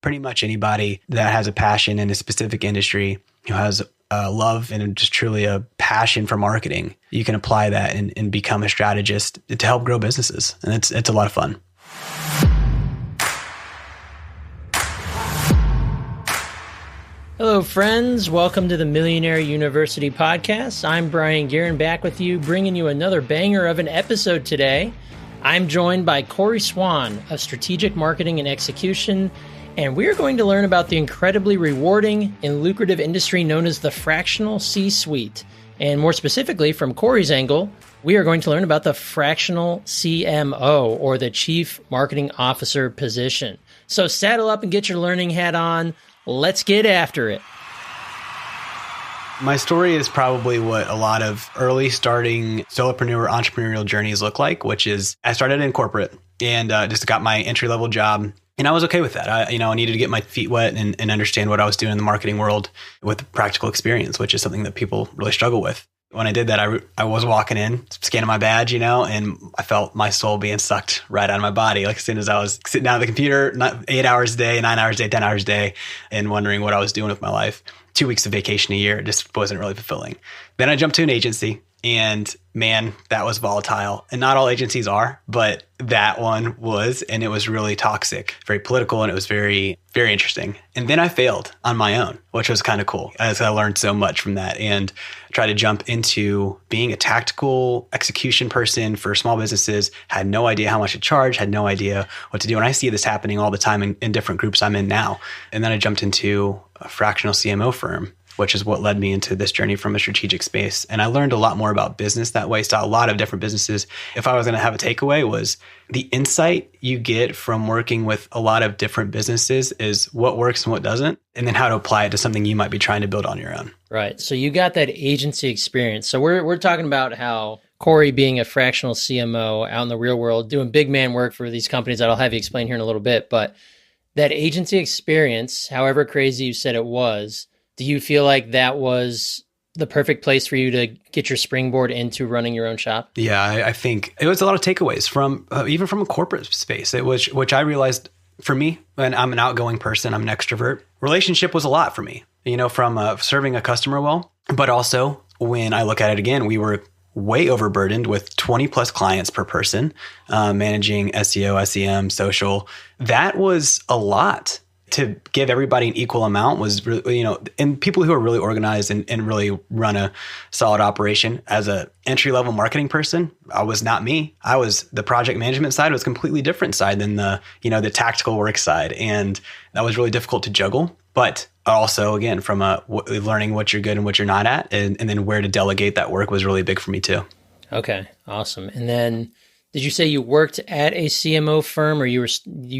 Pretty much anybody that has a passion in a specific industry, who has a love and just truly a passion for marketing, you can apply that and become a strategist to help grow businesses. And it's a lot of fun. Hello, friends. Welcome to the Millionaire University podcast. I'm Brian Guerin, back with you, bringing you another banger of an episode today. I'm joined by Corey Swann of Strategic Marketing and Execution, and we're going to learn about the incredibly rewarding and lucrative industry known as the fractional C-suite. And more specifically, from Corey's angle, we are going to learn about the fractional CMO, or the Chief Marketing Officer position. So saddle up and get your learning hat on. Let's get after it. My story is probably what a lot of early starting solopreneur entrepreneurial journeys look like, which is I started in corporate and just got my entry-level job. And I was okay with that. I needed to get my feet wet and understand what I was doing in the marketing world with practical experience, which is something that people really struggle with. When I did that, I was walking in, scanning my badge, and I felt my soul being sucked right out of my body. Like as soon as I was sitting down at the computer, 8 hours a day, 9 hours a day, 10 hours a day, and wondering what I was doing with my life. 2 weeks of vacation a year, it just wasn't really fulfilling. Then I jumped to an agency, and man, that was volatile. And not all agencies are, but that one was, and it was really toxic, very political, and it was very, very interesting. And then I failed on my own, which was kind of cool, as I learned so much from that and tried to jump into being a tactical execution person for small businesses, had no idea how much to charge, had no idea what to do. And I see this happening all the time in different groups I'm in now. And then I jumped into a fractional CMO firm, which is what led me into this journey from a strategic space. And I learned a lot more about business that way, saw a lot of different businesses. If I was going to have a takeaway, was the insight you get from working with a lot of different businesses is what works and what doesn't, and then how to apply it to something you might be trying to build on your own. Right. So you got that agency experience. So we're talking about how Corey being a fractional CMO out in the real world, doing big man work for these companies that I'll have you explain here in a little bit. But that agency experience, however crazy you said it was, do you feel like that was the perfect place for you to get your springboard into running your own shop? Yeah, I think it was a lot of takeaways from even from a corporate space. It was, which I realized for me, and I'm an outgoing person, I'm an extrovert. Relationship was a lot for me, from serving a customer well, but also when I look at it again, we were way overburdened with 20 plus clients per person, managing SEO, SEM, social. That was a lot. To give everybody an equal amount was really, and people who are really organized and really run a solid operation. As a entry-level marketing person, I was not me. I was the project management side was a completely different side than the tactical work side. And that was really difficult to juggle. But also, again, from learning what you're good and what you're not at, and then where to delegate that work was really big for me too. Okay, awesome. And then did you say you worked at a CMO firm, or you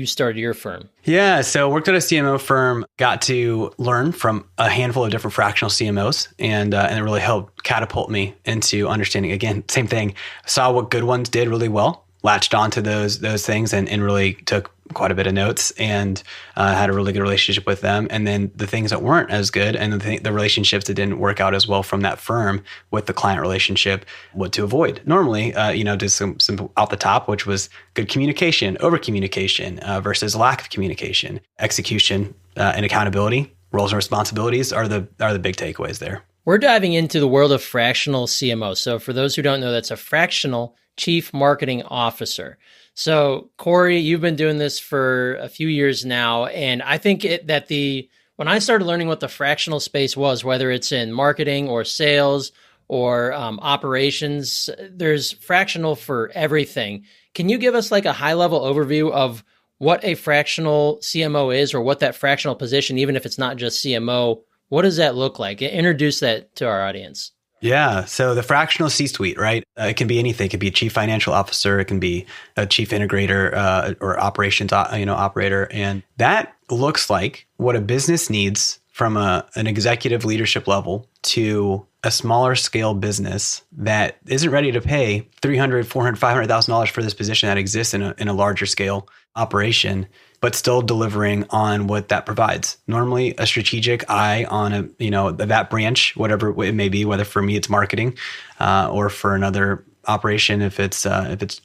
started your firm? Yeah, so worked at a CMO firm, got to learn from a handful of different fractional CMOs, and it really helped catapult me into understanding, again, same thing, saw what good ones did really well, latched onto those things and really took quite a bit of notes and had a really good relationship with them. And then the things that weren't as good and the relationships that didn't work out as well from that firm with the client relationship, what to avoid. Normally, just some off the top, which was good communication, over communication versus lack of communication, execution and accountability, roles and responsibilities are the big takeaways there. We're diving into the world of fractional CMO. So for those who don't know, that's a fractional Chief Marketing Officer. So Corey, you've been doing this for a few years now. And I think when I started learning what the fractional space was, whether it's in marketing or sales or operations, there's fractional for everything. Can you give us like a high level overview of what a fractional CMO is, or what that fractional position, even if it's not just CMO, what does that look like? Introduce that to our audience. Yeah. So the fractional C-suite, right? It can be anything. It could be a chief financial officer. It can be a chief integrator or operations, operator. And that looks like what a business needs from an executive leadership level to a smaller scale business that isn't ready to pay $300,000, $400,000, $500,000 for this position that exists in a larger scale operation, but still delivering on what that provides. Normally a strategic eye on that branch, whatever it may be, whether for me it's marketing or for another operation, if it's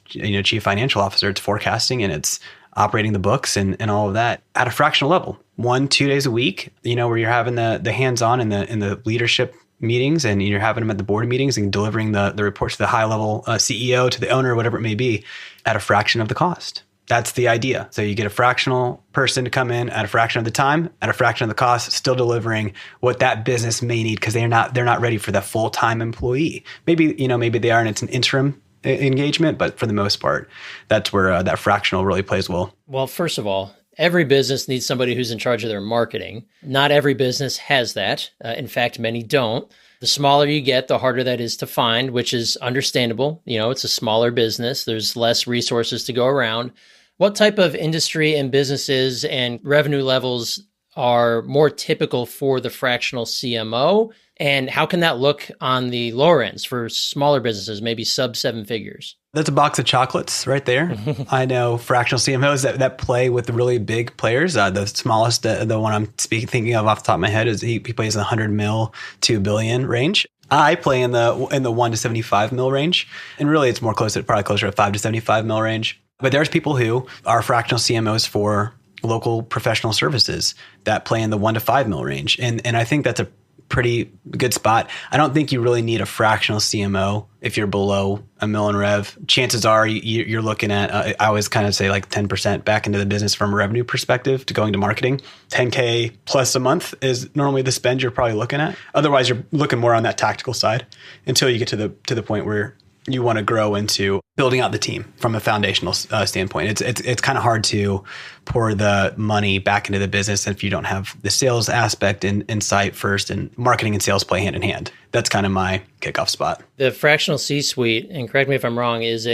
chief financial officer, it's forecasting and it's operating the books and all of that at a fractional level. 1-2 days a week, where you're having the hands-on in the leadership meetings, and you're having them at the board meetings and delivering the reports to the high level CEO, to the owner, whatever it may be, at a fraction of the cost. That's the idea. So you get a fractional person to come in at a fraction of the time, at a fraction of the cost, still delivering what that business may need, because they're not ready for the full-time employee. Maybe they are, and it's an interim engagement, but for the most part, that's where that fractional really plays well. Well, first of all, every business needs somebody who's in charge of their marketing. Not every business has that. In fact, many don't. The smaller you get, the harder that is to find, which is understandable. It's a smaller business. There's less resources to go around. What type of industry and businesses and revenue levels are more typical for the fractional CMO? And how can that look on the lower ends for smaller businesses, maybe sub 7 figures? That's a box of chocolates right there. I know fractional CMOs that play with the really big players. The smallest, the one I'm thinking of off the top of my head, is he plays in the 100 mil to $1 billion range. I play in the 1 to 75 mil range, and really it's probably closer to 5 to 75 mil range. But there's people who are fractional CMOs for local professional services that play in the 1 to 5 mil range, and I think that's a pretty good spot. I don't think you really need a fractional CMO if you're below $1 million rev. Chances are you're looking at, I always kind of say like 10% back into the business from a revenue perspective to going to marketing. 10K plus a month is normally the spend you're probably looking at. Otherwise, you're looking more on that tactical side until you get to the point where you want to grow into building out the team from a foundational standpoint. It's kind of hard to pour the money back into the business if you don't have the sales aspect in sight first, and marketing and sales play hand in hand. That's kind of my kickoff spot. The fractional C-suite, and correct me if I'm wrong, it's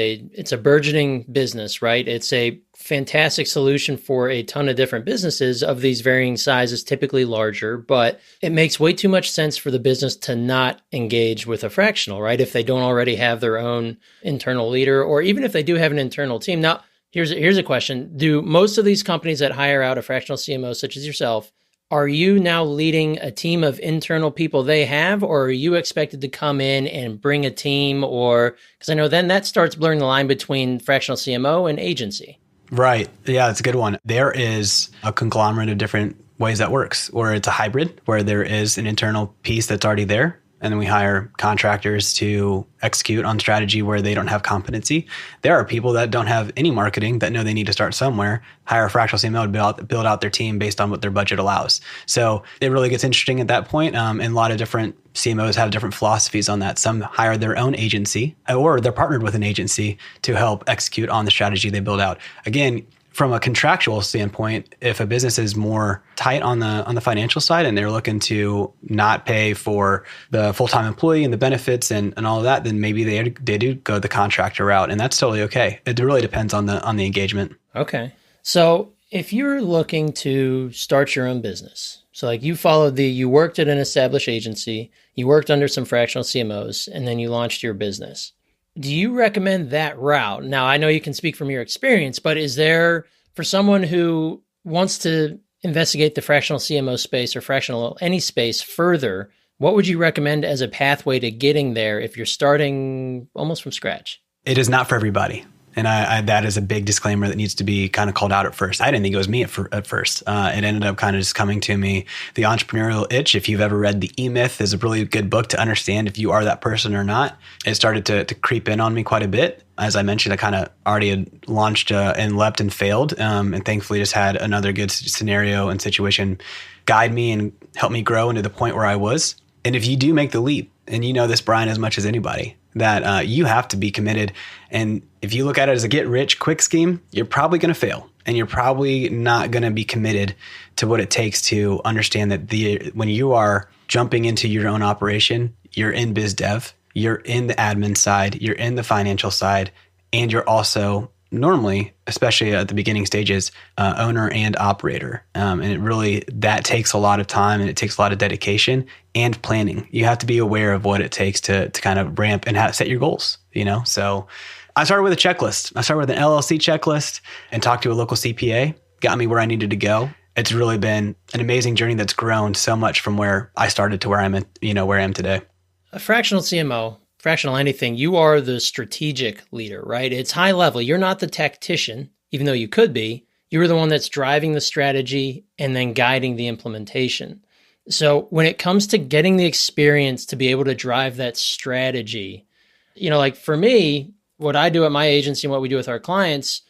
a burgeoning business, right? It's a fantastic solution for a ton of different businesses of these varying sizes, typically larger, but it makes way too much sense for the business to not engage with a fractional, right? If they don't already have their own internal leader, or even if they do have an internal team. Now, here's a question. Do most of these companies that hire out a fractional CMO, such as yourself, are you now leading a team of internal people they have, or are you expected to come in and bring a team? Or, because I know then that starts blurring the line between fractional CMO and agency. Right. Yeah, that's a good one. There is a conglomerate of different ways that works, or it's a hybrid where there is an internal piece that's already there, and then we hire contractors to execute on strategy where they don't have competency. There are people that don't have any marketing that know they need to start somewhere, hire a fractional CMO to build out their team based on what their budget allows. So it really gets interesting at that point. And a lot of different CMOs have different philosophies on that. Some hire their own agency, or they're partnered with an agency to help execute on the strategy they build out. Again, from a contractual standpoint, if a business is more tight on the financial side and they're looking to not pay for the full-time employee and the benefits and all of that, then maybe they do go the contractor route, and that's totally okay. It really depends on the engagement. Okay. So if you're looking to start your own business, so like you worked at an established agency, you worked under some fractional CMOs, and then you launched your business. Do you recommend that route? Now, I know you can speak from your experience, but is there, for someone who wants to investigate the fractional CMO space or fractional any space further, what would you recommend as a pathway to getting there if you're starting almost from scratch? It is not for everybody. And I that is a big disclaimer that needs to be kind of called out at first. I didn't think it was me at first. It ended up kind of just coming to me. The Entrepreneurial Itch, if you've ever read The E-Myth, is a really good book to understand if you are that person or not. It started to creep in on me quite a bit. As I mentioned, I kind of already had launched and leapt and failed. And thankfully just had another good scenario and situation guide me and help me grow into the point where I was. And if you do make the leap, and you know this, Brian, as much as anybody, that you have to be committed. And if you look at it as a get-rich-quick scheme, you're probably going to fail. And you're probably not going to be committed to what it takes to understand that when you are jumping into your own operation, you're in biz dev, you're in the admin side, you're in the financial side, and you're also normally, especially at the beginning stages, owner and operator. And it really, that takes a lot of time, and it takes a lot of dedication and planning. You have to be aware of what it takes to kind of ramp and set your goals, So I started with a checklist. I started with an LLC checklist and talked to a local CPA, got me where I needed to go. It's really been an amazing journey that's grown so much from where I started to where I'm at, where I am today. A fractional CMO, fractional anything, you are the strategic leader, right? It's high level. You're not the tactician, even though you could be. You're the one that's driving the strategy and then guiding the implementation. So when it comes to getting the experience to be able to drive that strategy, like for me, what I do at my agency and what we do with our clients,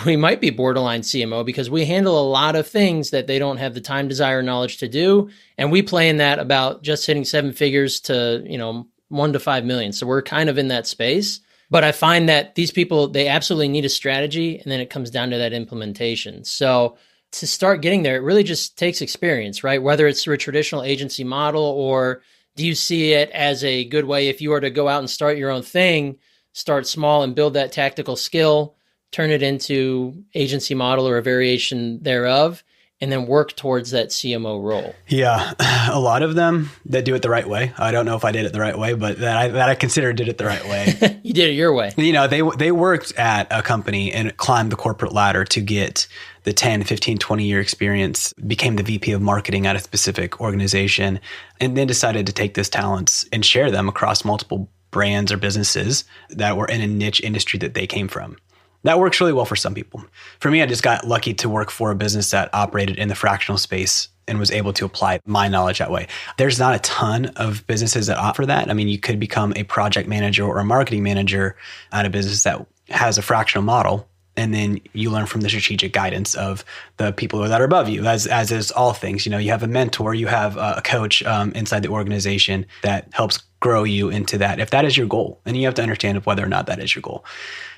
we might be borderline CMO because we handle a lot of things that they don't have the time, desire, knowledge to do. And we play in that about just hitting 7 figures to, 1 to 5 million. So we're kind of in that space. But I find that these people, they absolutely need a strategy, and then it comes down to that implementation. So to start getting there, it really just takes experience, right? Whether it's through a traditional agency model, or do you see it as a good way if you were to go out and start your own thing, start small and build that tactical skill, turn it into agency model or a variation thereof, and then work towards that CMO role? Yeah, a lot of them that do it the right way. I don't know if I did it the right way, but that I consider did it the right way. You did it your way. They worked at a company and climbed the corporate ladder to get the 10, 15, 20-year experience, became the VP of marketing at a specific organization, and then decided to take those talents and share them across multiple brands or businesses that were in a niche industry that they came from. That works really well for some people. For me, I just got lucky to work for a business that operated in the fractional space and was able to apply my knowledge that way. There's not a ton of businesses that offer that. I mean, you could become a project manager or a marketing manager at a business that has a fractional model, and then you learn from the strategic guidance of the people that are above you, as is all things. You have a mentor, you have a coach inside the organization that helps grow you into that, if that is your goal. And you have to understand whether or not that is your goal.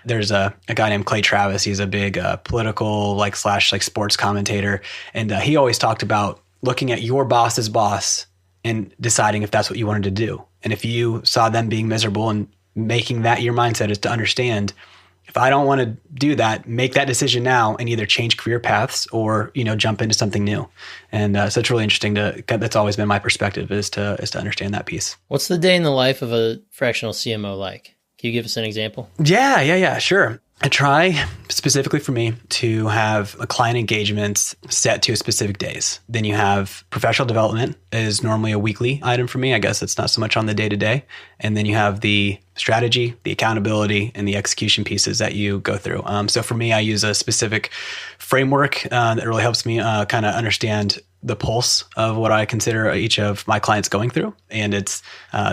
There's a guy named Clay Travis. He's a big political slash sports commentator. And he always talked about looking at your boss's boss and deciding if that's what you wanted to do. And if you saw them being miserable and making that your mindset is to understand, if I don't want to do that, make that decision now and either change career paths or, jump into something new. And so it's really interesting that's always been my perspective is to understand that piece. What's the day in the life of a fractional CMO like? Can you give us an example? Yeah, sure. I try specifically for me to have client engagements set to specific days. Then you have professional development is normally a weekly item for me. I guess it's not so much on the day-to-day. And then you have the strategy, the accountability, and the execution pieces that you go through. So for me, I use a specific framework that really helps me kind of understand the pulse of what I consider each of my clients going through. And it's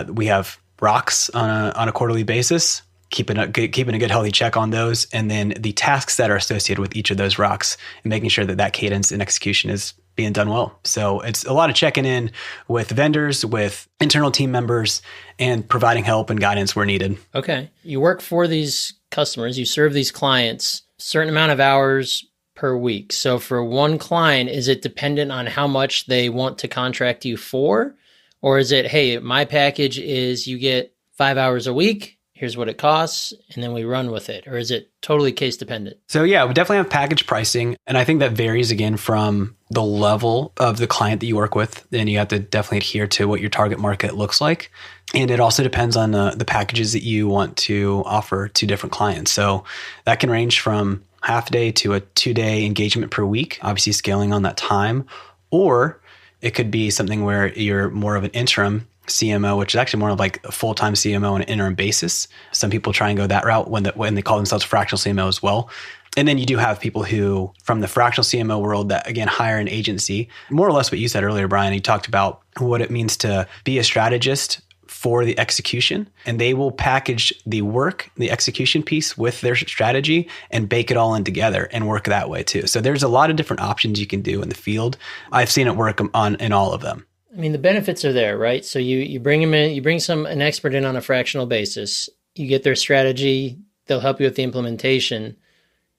we have rocks on a quarterly basis, keeping a good healthy check on those, and then the tasks that are associated with each of those rocks, and making sure that cadence and execution is being done well. So it's a lot of checking in with vendors, with internal team members, and providing help and guidance where needed. Okay. You work for these customers, you serve these clients, certain amount of hours per week. So for one client, is it dependent on how much they want to contract you for? Or is it, hey, my package is you get 5 hours a week, here's what it costs, and then we run with it? Or is it totally case dependent? So yeah, we definitely have package pricing. And I think that varies again from the level of the client that you work with. Then you have to definitely adhere to what your target market looks like. And it also depends on the packages that you want to offer to different clients. So that can range from half a day to a 2-day engagement per week, obviously scaling on that time. Or it could be something where you're more of an interim CMO, which is actually more of like a full-time CMO on an interim basis. Some people try and go that route when they call themselves fractional CMO as well. And then you do have people who, from the fractional CMO world, that again hire an agency. More or less what you said earlier, Brian. You talked about what it means to be a strategist for the execution, and they will package the work, the execution piece with their strategy and bake it all in together and work that way too. So there's a lot of different options you can do in the field. I've seen it work in all of them. I mean, the benefits are there, right? So you bring them in, you bring an expert in on a fractional basis, you get their strategy, they'll help you with the implementation.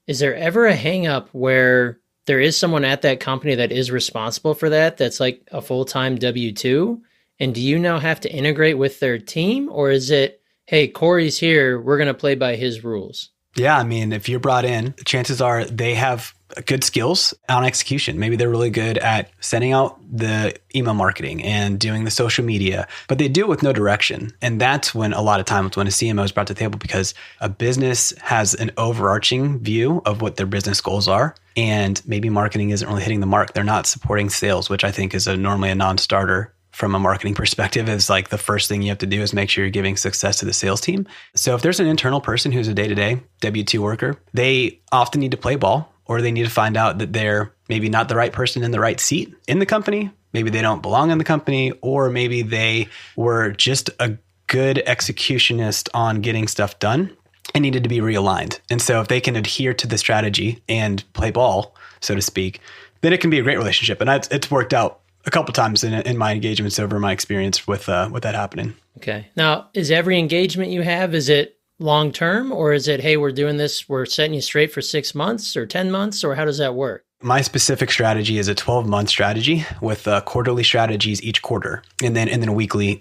Is there ever a hang up where there is someone at that company that is responsible for that, that's like a full-time W-2? And do you now have to integrate with their team? Or is it, hey, Corey's here, we're going to play by his rules? Yeah, I mean, if you're brought in, chances are they have good skills on execution. Maybe they're really good at sending out the email marketing and doing the social media, but they do it with no direction. And that's when a lot of times when a CMO is brought to the table, because a business has an overarching view of what their business goals are. And maybe marketing isn't really hitting the mark. They're not supporting sales, which I think is normally a non-starter from a marketing perspective. Is like the first thing you have to do is make sure you're giving success to the sales team. So if there's an internal person who's a day-to-day W-2 worker, they often need to play ball or they need to find out that they're maybe not the right person in the right seat in the company. Maybe they don't belong in the company, or maybe they were just a good executionist on getting stuff done and needed to be realigned. And so if they can adhere to the strategy and play ball, so to speak, then it can be a great relationship. And it's worked out a couple times in my engagements over my experience with that happening. Okay. Now, is every engagement you have, is it long-term, or is it, hey, we're doing this, we're setting you straight for 6 months or 10 months, or how does that work? My specific strategy is a 12-month strategy with quarterly strategies each quarter, and then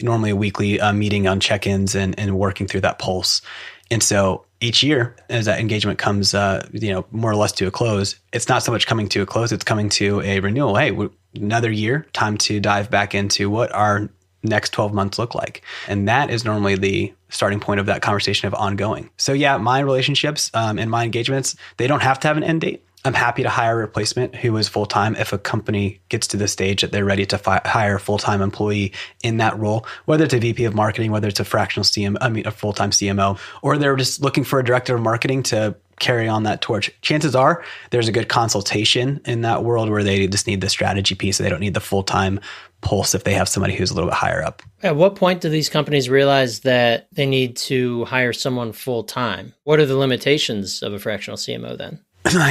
normally a weekly meeting on check-ins and working through that pulse. And so each year, as that engagement comes, more or less to a close, it's not so much coming to a close; it's coming to a renewal. Hey, another year, time to dive back into what our next 12 months look like, and that is normally the starting point of that conversation of ongoing. So yeah, my relationships and my engagements, they don't have to have an end date. I'm happy to hire a replacement who is full-time if a company gets to the stage that they're ready to hire a full-time employee in that role, whether it's a VP of marketing, whether it's a fractional a full-time CMO, or they're just looking for a director of marketing to carry on that torch. Chances are there's a good consultation in that world where they just need the strategy piece. They don't need the full-time pulse if they have somebody who's a little bit higher up. At what point do these companies realize that they need to hire someone full-time? What are the limitations of a fractional CMO then?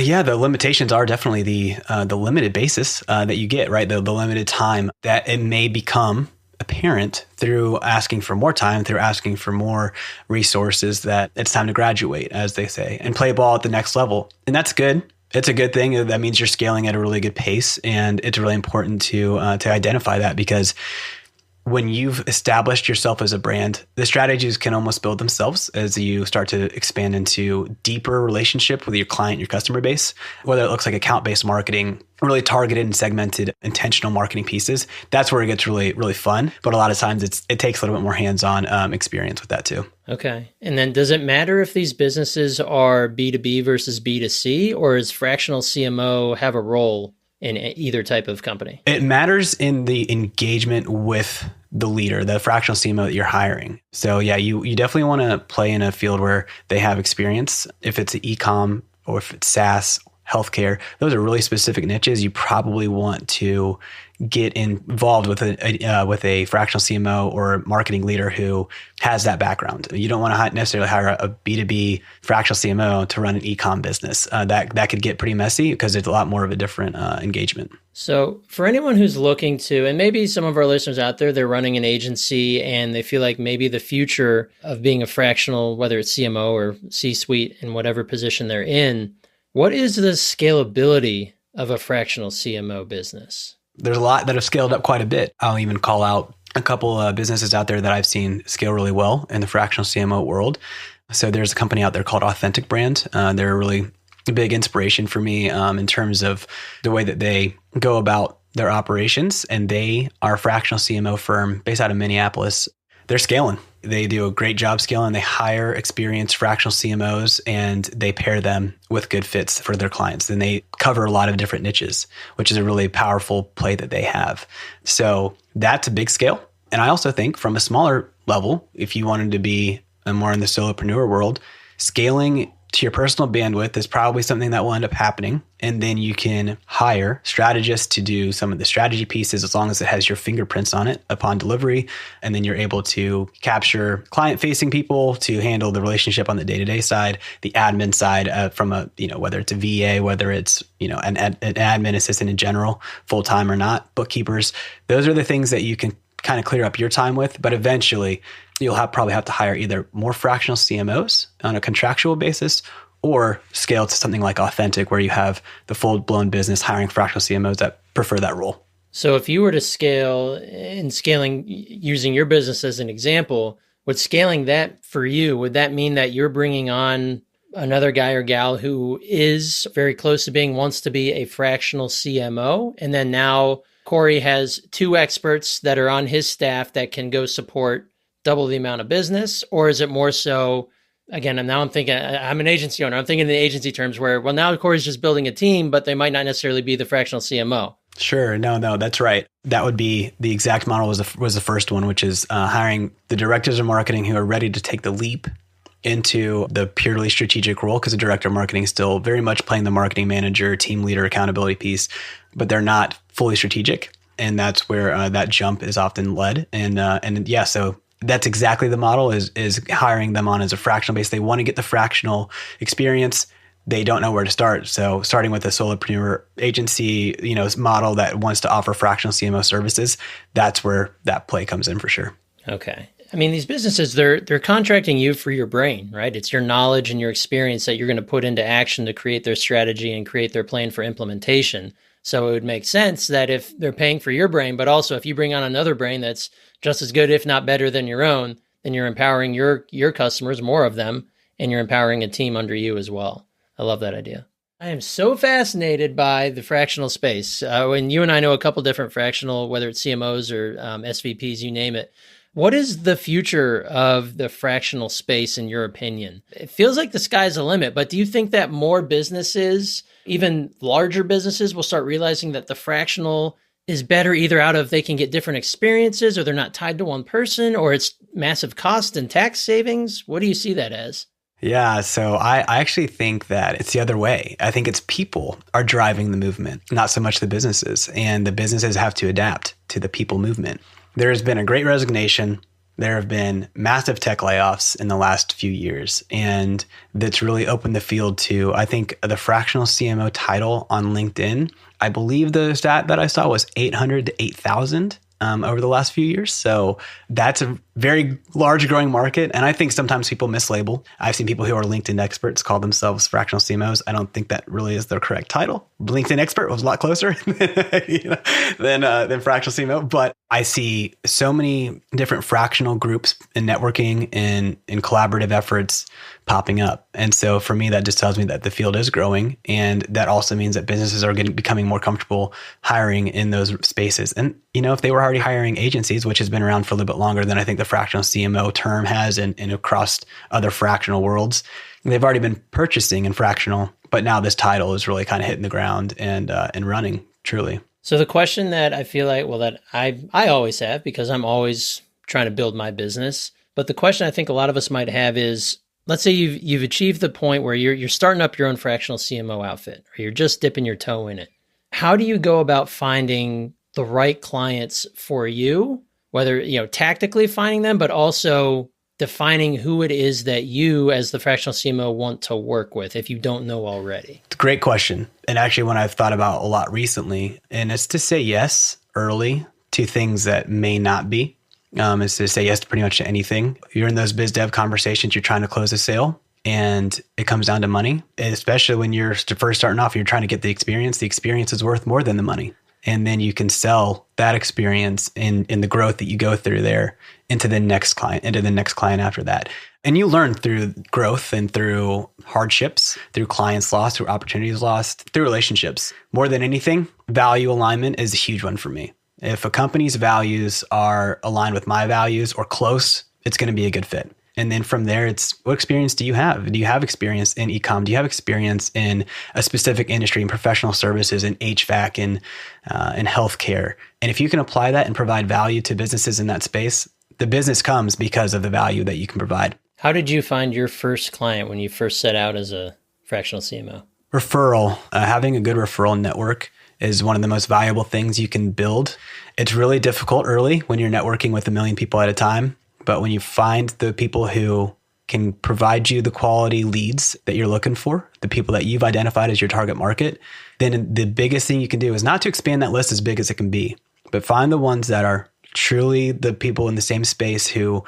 Yeah, the limitations are definitely the limited basis that you get, right? The limited time that it may become apparent through asking for more time, through asking for more resources, that it's time to graduate, as they say, and play ball at the next level. And that's good. It's a good thing. That means you're scaling at a really good pace. And it's really important to identify that, because when you've established yourself as a brand, the strategies can almost build themselves as you start to expand into deeper relationship with your client, your customer base, whether it looks like account-based marketing, really targeted and segmented intentional marketing pieces. That's where it gets really, really fun. But a lot of times it takes a little bit more hands-on experience with that too. Okay. And then does it matter if these businesses are B2B versus B2C, or does fractional CMO have a role in either type of company? It matters in the engagement with the leader, the fractional CMO that you're hiring. So yeah, you definitely want to play in a field where they have experience. If it's e-com or if it's SaaS, healthcare, those are really specific niches. You probably want to get involved with a fractional CMO or marketing leader who has that background. You don't want to necessarily hire a B2B fractional CMO to run an e-com business. That could get pretty messy because it's a lot more of a different engagement. So for anyone who's looking to, and maybe some of our listeners out there, they're running an agency and they feel like maybe the future of being a fractional, whether it's CMO or C-suite in whatever position they're in, what is the scalability of a fractional CMO business? There's a lot that have scaled up quite a bit. I'll even call out a couple of businesses out there that I've seen scale really well in the fractional CMO world. So there's a company out there called Authentic Brand. They're a really big inspiration for me in terms of the way that they go about their operations. And they are a fractional CMO firm based out of Minneapolis. They're scaling. They do a great job scaling. They hire experienced fractional CMOs and they pair them with good fits for their clients. And they cover a lot of different niches, which is a really powerful play that they have. So that's a big scale. And I also think from a smaller level, if you wanted to be more in the solopreneur world, scaling to your personal bandwidth is probably something that will end up happening. And then you can hire strategists to do some of the strategy pieces as long as it has your fingerprints on it upon delivery. And then you're able to capture client-facing people to handle the relationship on the day-to-day side, the admin side from a, whether it's a VA, whether it's, an admin assistant in general, full-time or not, bookkeepers. Those are the things that you can kind of clear up your time with. But eventually you'll probably have to hire either more fractional CMOs on a contractual basis or scale to something like Authentic, where you have the full-blown business hiring fractional CMOs that prefer that role. So if you were to scale, and scaling using your business as an example, would scaling that for you, would that mean that you're bringing on another guy or gal who is very close to wants to be a fractional CMO, and then now Corey has two experts that are on his staff that can go support double the amount of business? Or is it more so, again, I'm thinking, I'm an agency owner, I'm thinking in the agency terms where, well, now Corey's just building a team, but they might not necessarily be the fractional CMO. Sure. No, that's right. That would be the exact model was the first one, which is hiring the directors of marketing who are ready to take the leap into the purely strategic role because the director of marketing is still very much playing the marketing manager, team leader, accountability piece, but they're not fully strategic. And that's where that jump is often led. And yeah, so that's exactly the model is hiring them on as a fractional base. They want to get the fractional experience. They don't know where to start. So starting with a solopreneur agency, model that wants to offer fractional CMO services, that's where that play comes in for sure. Okay. I mean, these businesses, they're contracting you for your brain, right? It's your knowledge and your experience that you're going to put into action to create their strategy and create their plan for implementation. So it would make sense that if they're paying for your brain, but also if you bring on another brain that's just as good, if not better than your own, then you're empowering your customers, more of them, and you're empowering a team under you as well. I love that idea. I am so fascinated by the fractional space. When you and I know a couple different fractional, whether it's CMOs or SVPs, you name it. What is the future of the fractional space in your opinion? It feels like the sky's the limit, but do you think that more businesses, even larger businesses, will start realizing that the fractional is better either out of they can get different experiences or they're not tied to one person or it's massive cost and tax savings? What do you see that as? Yeah, so I actually think that it's the other way. I think it's people are driving the movement, not so much the businesses. And the businesses have to adapt to the people movement. There has been a great resignation. There have been massive tech layoffs in the last few years. And that's really opened the field to, I think, the fractional CMO title on LinkedIn. I believe the stat that I saw was 800 to 8,000. Over the last few years. So that's a very large growing market. And I think sometimes people mislabel. I've seen people who are LinkedIn experts call themselves fractional CMOs. I don't think that really is their correct title. LinkedIn expert was a lot closer than fractional CMO. But I see so many different fractional groups in networking and in collaborative efforts popping up. And so for me, that just tells me that the field is growing. And that also means that businesses are becoming more comfortable hiring in those spaces. And, if they were already hiring agencies, which has been around for a little bit longer than I think the fractional CMO term has and across other fractional worlds, they've already been purchasing in fractional. But now this title is really kind of hitting the ground and running truly. So the question that I feel like, that I always have, because I'm always trying to build my business. But the question I think a lot of us might have is, let's say you've achieved the point where you're starting up your own fractional CMO outfit, or you're just dipping your toe in it. How do you go about finding the right clients for you? Whether, tactically finding them, but also defining who it is that you as the fractional CMO want to work with if you don't know already? It's a great question. And actually one I've thought about a lot recently, and it's to say yes early to things that may not be. Is to say yes to pretty much anything. You're in those biz dev conversations, you're trying to close a sale and it comes down to money, especially when you're first starting off, you're trying to get the experience. The experience is worth more than the money. And then you can sell that experience in the growth that you go through there into the next client after that. And you learn through growth and through hardships, through clients lost, through opportunities lost, through relationships. More than anything, value alignment is a huge one for me. If a company's values are aligned with my values or close, it's going to be a good fit. And then from there, it's what experience do you have? Do you have experience in e-com? Do you have experience in a specific industry, in professional services, in HVAC, in healthcare? And if you can apply that and provide value to businesses in that space, the business comes because of the value that you can provide. How did you find your first client when you first set out as a fractional CMO? Referral. Having a good referral network is one of the most valuable things you can build. It's really difficult early when you're networking with 1 million people at a time. But when you find the people who can provide you the quality leads that you're looking for, the people that you've identified as your target market, then the biggest thing you can do is not to expand that list as big as it can be, but find the ones that are truly the people in the same space who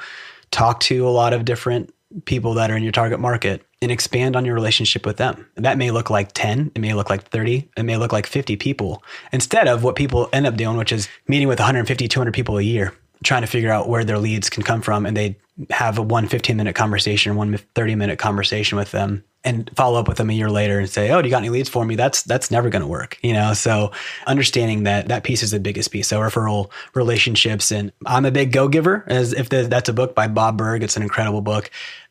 talk to a lot of different people that are in your target market and expand on your relationship with them. That may look like 10, it may look like 30, it may look like 50 people instead of what people end up doing, which is meeting with 150, 200 people a year, trying to figure out where their leads can come from. And they have a 15-minute conversation or 30-minute conversation with them and follow up with them a year later and say, oh, do you got any leads for me? That's never going to work. So understanding that piece is the biggest piece. So referral relationships. And I'm a big go-giver, that's a book by Bob Berg. It's an incredible book.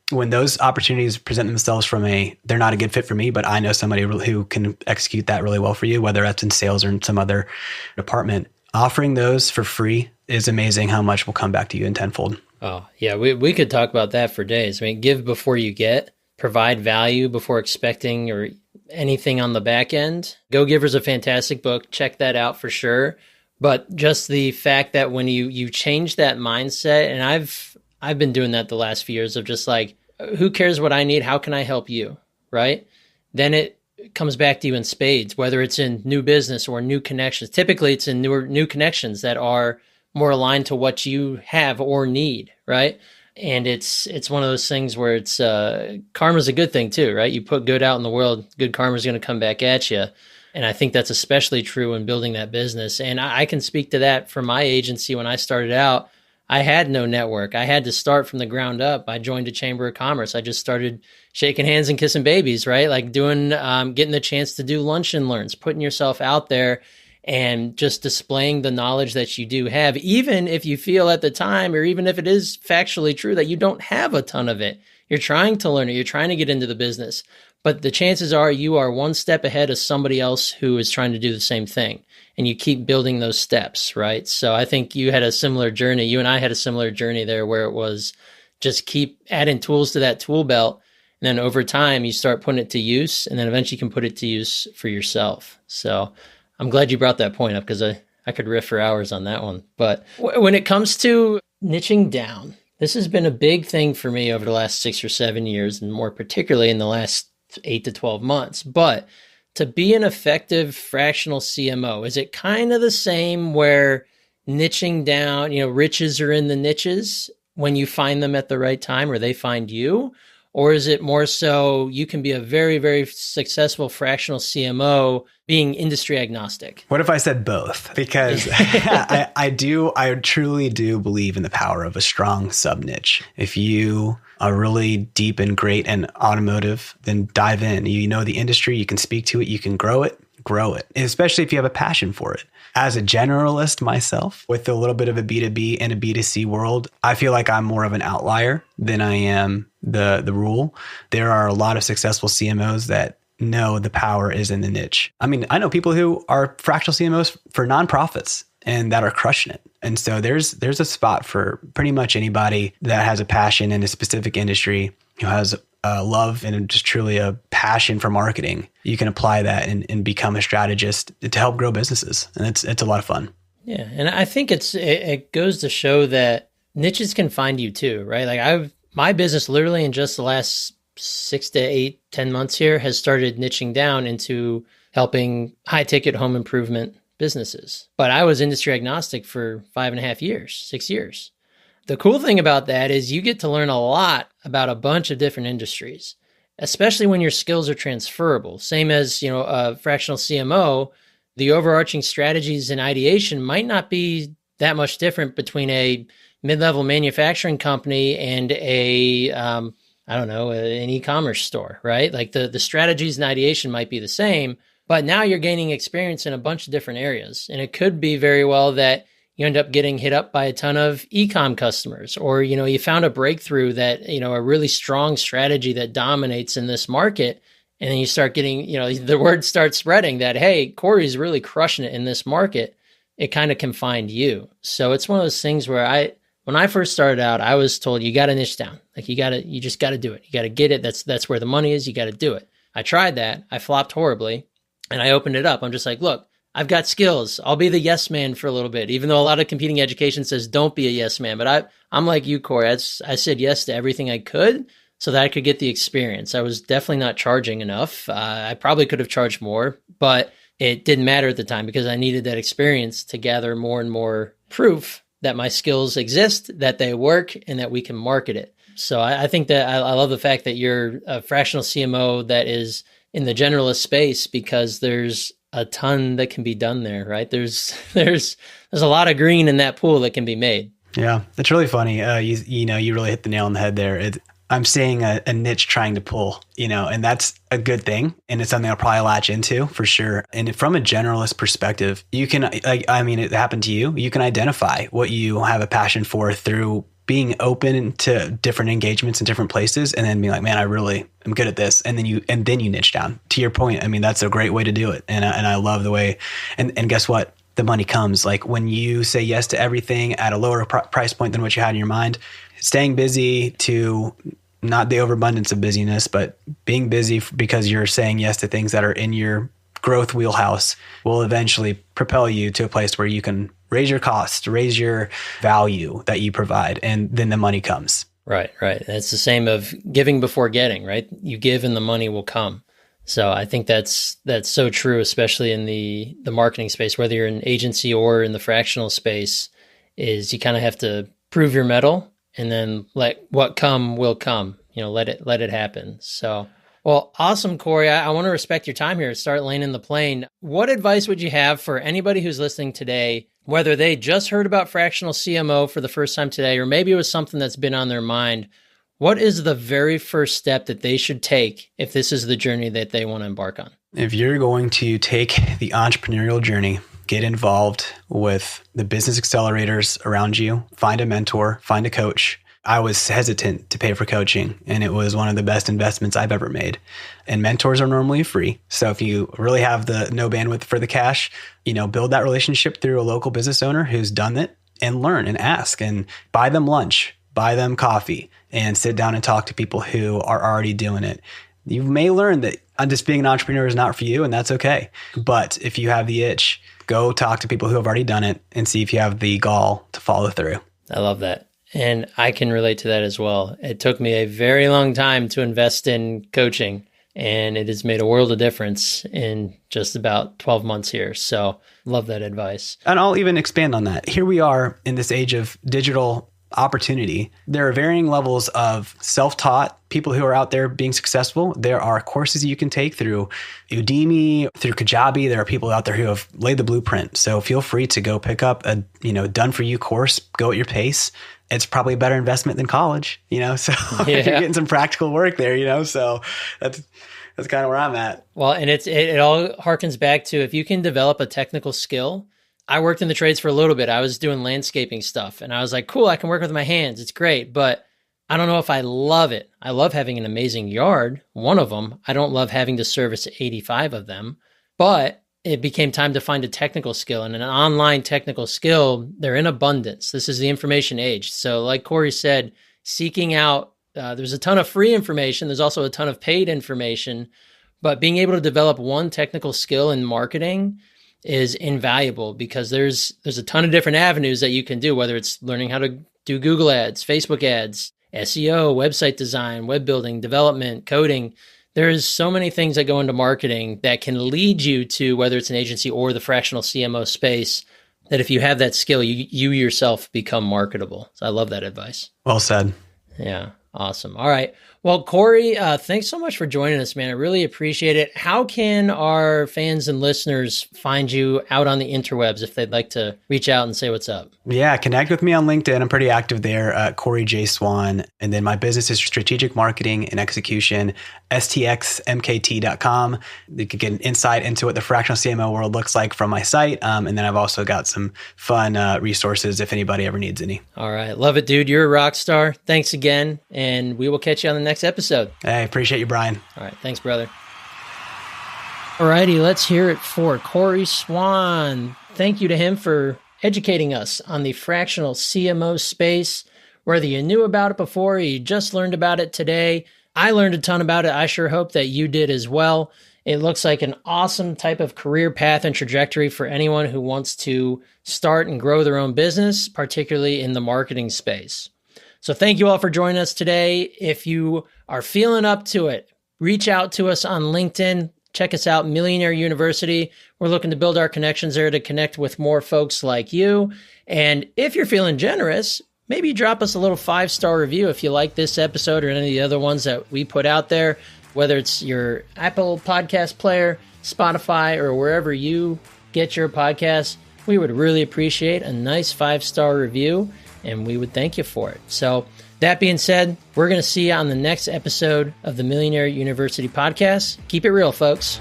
When those opportunities present themselves they're not a good fit for me, but I know somebody who can execute that really well for you, whether that's in sales or in some other department, offering those for free is amazing how much will come back to you in tenfold. Oh, yeah, we could talk about that for days. I mean, give before you get, provide value before expecting or anything on the back end. Go Giver's a fantastic book. Check that out for sure. But just the fact that when you change that mindset, and I've been doing that the last few years of just like, who cares what I need? How can I help you? Right? Then it comes back to you in spades, whether it's in new business or new connections. Typically, it's in new connections that are more aligned to what you have or need, right? And it's one of those things where it's karma's a good thing too, right? You put good out in the world, good karma's going to come back at you. And I think that's especially true in building that business. And I can speak to that from my agency. When I started out, I had no network. I had to start from the ground up. I joined a chamber of commerce. I just started shaking hands and kissing babies, right? Like doing, getting the chance to do lunch and learns, putting yourself out there and just displaying the knowledge that you do have, even if you feel at the time, or even if it is factually true that you don't have a ton of it. You're trying to learn it. You're trying to get into the business. But the chances are you are one step ahead of somebody else who is trying to do the same thing. And you keep building those steps, right? So I think you had a similar journey. You and I had a similar journey there where it was just keep adding tools to that tool belt. And then over time, you start putting it to use. And then eventually you can put it to use for yourself. So I'm glad you brought that point up because I could riff for hours on that one. But when it comes to niching down, this has been a big thing for me over the last 6 or 7 years, and more particularly in the last 8 to 12 months. But to be an effective fractional CMO, is it kind of the same where niching down, riches are in the niches when you find them at the right time or they find you? Or is it more so you can be a very, very successful fractional CMO being industry agnostic? What if I said both? Because I truly do believe in the power of a strong sub niche. If you are really deep and great in automotive, then dive in. You know the industry, you can speak to it, you can grow it. And especially if you have a passion for it. As a generalist myself, with a little bit of a B2B and a B2C world, I feel like I'm more of an outlier than I am the rule. There are a lot of successful CMOs that know the power is in the niche. I mean, I know people who are fractional CMOs for nonprofits and that are crushing it. And so there's a spot for pretty much anybody that has a passion in a specific industry, who has love and just truly a passion for marketing. You can apply that and become a strategist to help grow businesses. And it's a lot of fun. Yeah. And I think it goes to show that niches can find you too, right? Like my business literally in just the last 6 to 8, 10 months here has started niching down into helping high ticket home improvement businesses. But I was industry agnostic for 5.5 years, 6 years. The cool thing about that is you get to learn a lot about a bunch of different industries, especially when your skills are transferable. Same as, a fractional CMO, the overarching strategies and ideation might not be that much different between a mid-level manufacturing company and an e-commerce store, right? Like the strategies and ideation might be the same, but now you're gaining experience in a bunch of different areas. And it could be very well that you end up getting hit up by a ton of e-com customers, or, you found a breakthrough that, a really strong strategy that dominates in this market. And then you start getting, the word starts spreading that, hey, Corey's really crushing it in this market. It kind of can find you. So it's one of those things where when I first started out, I was told you got to niche down. Like you just got to do it. You got to get it. That's where the money is. You got to do it. I tried that. I flopped horribly and I opened it up. I'm just like, look, I've got skills. I'll be the yes man for a little bit, even though a lot of competing education says don't be a yes man. But I'm like you, Corey. I said yes to everything I could so that I could get the experience. I was definitely not charging enough. I probably could have charged more, but it didn't matter at the time because I needed that experience to gather more and more proof that my skills exist, that they work, and that we can market it. So I think that I love the fact that you're a fractional CMO that is in the generalist space because there's a ton that can be done there, right? There's a lot of green in that pool that can be made. Yeah, it's really funny. You really hit the nail on the head there. I'm seeing a niche trying to pull, and that's a good thing. And it's something I'll probably latch into for sure. And from a generalist perspective, you can, it happened to you. You can identify what you have a passion for through being open to different engagements in different places, and then being like, man, I really am good at this. And then you niche down. To your point, that's a great way to do it. And I love the way, and guess what? the money comes. Like when you say yes to everything at a lower price point than what you had in your mind, staying busy to not the overabundance of busyness, but being busy because you're saying yes to things that are in your growth wheelhouse will eventually propel you to a place where you can raise your costs, raise your value that you provide, and then the money comes. Right. It's the same of giving before getting, right? You give and the money will come. So I think that's so true, especially in the marketing space, whether you're in agency or in the fractional space, is you kind of have to prove your mettle and then let what come will come, let it happen. So, well, awesome, Corey. I want to respect your time here. Start landing the plane. What advice would you have for anybody who's listening today, whether they just heard about fractional CMO for the first time today, or maybe it was something that's been on their mind? What is the very first step that they should take if this is the journey that they want to embark on? If you're going to take the entrepreneurial journey, get involved with the business accelerators around you, find a mentor, find a coach. I was hesitant to pay for coaching, and it was one of the best investments I've ever made. And mentors are normally free. So if you really have the no bandwidth for the cash, build that relationship through a local business owner who's done it, and learn and ask and buy them lunch, buy them coffee, and sit down and talk to people who are already doing it. You may learn that just being an entrepreneur is not for you, and that's okay. But if you have the itch, go talk to people who have already done it and see if you have the gall to follow through. I love that. And I can relate to that as well. It took me a very long time to invest in coaching, and it has made a world of difference in just about 12 months here. So love that advice. And I'll even expand on that. Here we are in this age of digital opportunity. There are varying levels of self-taught people who are out there being successful. There are courses you can take through Udemy, through Kajabi. There are people out there who have laid the blueprint. So feel free to go pick up a done for you course, go at your pace. It's probably a better investment than college, so you're getting some practical work there, so that's kind of where I'm at. Well, and it all harkens back to if you can develop a technical skill. I worked in the trades for a little bit. I was doing landscaping stuff, and I was like, cool, I can work with my hands. It's great, but I don't know if I love it. I love having an amazing yard, one of them. I don't love having to service 85 of them, but it became time to find a technical skill, and an online technical skill, they're in abundance. This is the information age. So like Corey said, seeking out, there's a ton of free information. There's also a ton of paid information, but being able to develop one technical skill in marketing is invaluable because there's a ton of different avenues that you can do, whether it's learning how to do Google ads, Facebook ads, SEO, website design, web building, development, coding. There's so many things that go into marketing that can lead you to, whether it's an agency or the fractional CMO space, that if you have that skill, you yourself become marketable. So I love that advice. Well said. Yeah. Awesome. All right. Well, Corey, thanks so much for joining us, man. I really appreciate it. How can our fans and listeners find you out on the interwebs if they'd like to reach out and say what's up? Yeah, connect with me on LinkedIn. I'm pretty active there, Corey J. Swann. And then my business is strategic marketing and execution, stxmkt.com. You can get an insight into what the fractional CMO world looks like from my site. And then I've also got some fun resources if anybody ever needs any. All right. Love it, dude. You're a rock star. Thanks again. And we will catch you on the next episode. Hey, appreciate you, Brian. All right. Thanks, brother. All righty. Let's hear it for Corey Swann. Thank you to him for educating us on the fractional CMO space. Whether you knew about it before or you just learned about it today, I learned a ton about it. I sure hope that you did as well. It looks like an awesome type of career path and trajectory for anyone who wants to start and grow their own business, particularly in the marketing space. So thank you all for joining us today. If you are feeling up to it, reach out to us on LinkedIn. Check us out, Millionaire University. We're looking to build our connections there to connect with more folks like you. And if you're feeling generous, maybe drop us a little 5-star review if you like this episode or any of the other ones that we put out there, whether it's your Apple podcast player, Spotify, or wherever you get your podcasts. We would really appreciate a nice 5-star review, and we would thank you for it. So that being said, we're going to see you on the next episode of the Millionaire University podcast. Keep it real, folks.